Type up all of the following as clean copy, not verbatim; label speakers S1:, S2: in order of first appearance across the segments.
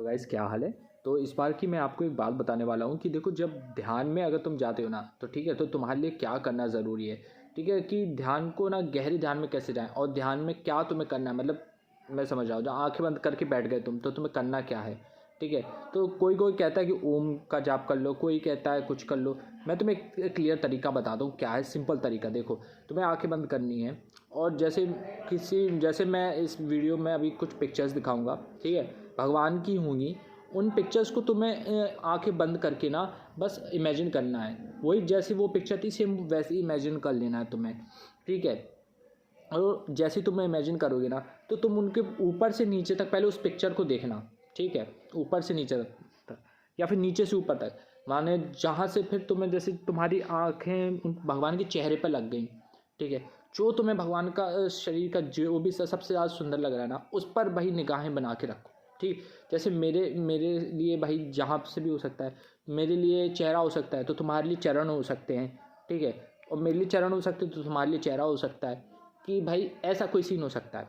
S1: Guys क्या हाल है। तो इस बार की मैं आपको एक बात बताने वाला हूँ कि देखो, जब ध्यान में अगर तुम जाते हो ना तो ठीक है, तो तुम्हारे लिए क्या करना ज़रूरी है। ठीक है कि ध्यान को ना गहरी ध्यान में कैसे जाएं और ध्यान में क्या तुम्हें करना है। मतलब मैं समझ रहा हूँ, जब आंखें बंद करके बैठ गए तुम तो तुम्हें करना क्या है। ठीक है, तो कोई कोई कहता है कि ओम का जाप कर लो, कोई कहता है कुछ कर लो। मैं तुम्हें एक क्लियर तरीका बताता हूँ क्या है, सिंपल तरीका। देखो, तुम्हें आंखें बंद करनी है और जैसे मैं इस वीडियो में अभी कुछ पिक्चर्स दिखाऊंगा, ठीक है, भगवान की होंगी। उन पिक्चर्स को तुम्हें आंखें बंद करके ना बस इमेजिन करना है। वही जैसी वो पिक्चर थी सेम वैसे ही इमेजिन कर लेना है तुम्हें। ठीक है, और जैसे तुम्हें इमेजिन करोगे ना तो तुम उनके ऊपर से नीचे तक पहले उस पिक्चर को देखना। ठीक है, ऊपर से नीचे तक या फिर नीचे से ऊपर तक, माने जहाँ से फिर तुम्हें जैसे तुम्हारी आंखें भगवान के चेहरे पर लग गई। ठीक है, जो तुम्हें भगवान का शरीर का जो भी सबसे ज़्यादा सुंदर लग रहा है ना, उस पर वही निगाहें बना के रखो। ठीक, जैसे मेरे मेरे लिए भाई जहाँ से भी हो सकता है। मेरे लिए चेहरा हो सकता है तो तुम्हारे लिए चरण हो सकते हैं। ठीक है, और मेरे लिए चरण हो सकते हैं तो तुम्हारे लिए चेहरा हो सकता है। कि भाई ऐसा कोई सीन हो सकता है।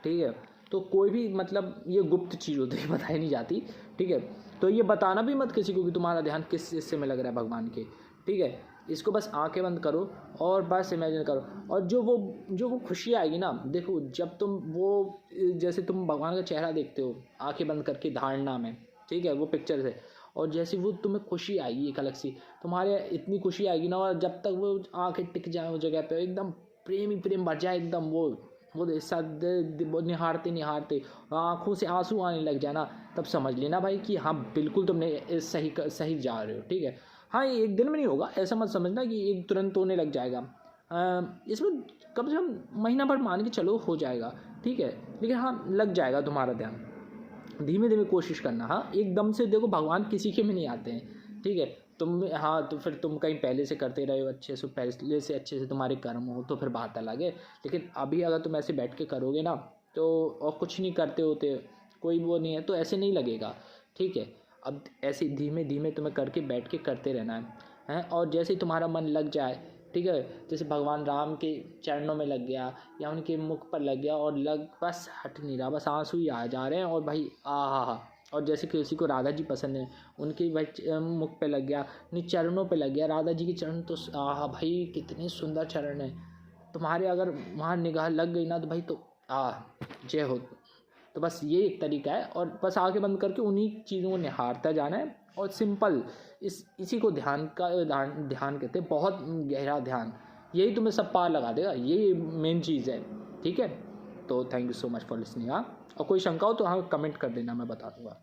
S1: ठीक है, तो कोई भी मतलब ये गुप्त चीज़ होती है, बताई नहीं जाती। ठीक है, तो ये बताना भी मत किसी को कि तुम्हारा ध्यान किस हिस्से में लग रहा है भगवान के। ठीक है, इसको बस आंखें बंद करो और बस इमेजिन करो। और जो वो खुशी आएगी ना, देखो जब तुम वो जैसे तुम भगवान का चेहरा देखते हो आंखें बंद करके धारणा में, ठीक है, वो पिक्चर से, और जैसे वो तुम्हें खुशी आएगी एक अलग सी, तुम्हारे इतनी खुशी आएगी ना। और जब तक वो आंखें टिक जाए वो जगह पे, एकदम प्रेम ही प्रेम भर जाए एकदम। वो निहारते निहारते आंखों से आंसू आने लग जाए ना, तब समझ लेना भाई कि हाँ बिल्कुल तुमने सही जा रहे हो। ठीक है, हाँ ये एक दिन में नहीं होगा, ऐसा मत समझना कि एक तुरंत होने लग जाएगा। इसमें कम से कम महीना भर मान के चलो हो जाएगा। ठीक है, लेकिन हाँ लग जाएगा तुम्हारा ध्यान। धीमे धीमे कोशिश करना। हाँ एकदम से देखो भगवान किसी के में नहीं आते हैं। ठीक है, तुम हाँ तो फिर तुम कहीं पहले से करते रहे हो अच्छे से, पहले से अच्छे से तुम्हारे कर्म हो तो फिर बात अलग है। लेकिन अभी अगर तुम ऐसे बैठ के करोगे ना तो, और कुछ नहीं करते होते, कोई वो नहीं है, तो ऐसे नहीं लगेगा। ठीक है, अब ऐसे धीमे धीमे तुम्हें करके बैठ के करते रहना है। और जैसे ही तुम्हारा मन लग जाए, ठीक है, जैसे भगवान राम के चरणों में लग गया या उनके मुख पर लग गया और बस हट नहीं रहा, बस आंसू ही आ जा रहे हैं। और भाई हा। और जैसे किसी को राधा जी पसंद है, उनके भाई मुख पे लग गया, नहीं चरणों पे लग गया। राधा जी के चरण तो भाई कितने सुंदर चरण है। तुम्हारे अगर वहाँ निगाह लग गई ना तो भाई तो जय हो। तो बस ये एक तरीका है, और बस आंखें बंद करके उन्हीं चीज़ों को निहारता जाना है। और सिंपल इसी को ध्यान कहते हैं, बहुत गहरा ध्यान। यही तुम्हें सब पार लगा देगा, यही मेन चीज़ है। ठीक है, तो thank you so much for listening. हाँ, और कोई शंका हो तो हाँ कमेंट कर देना, मैं बता दूँगा।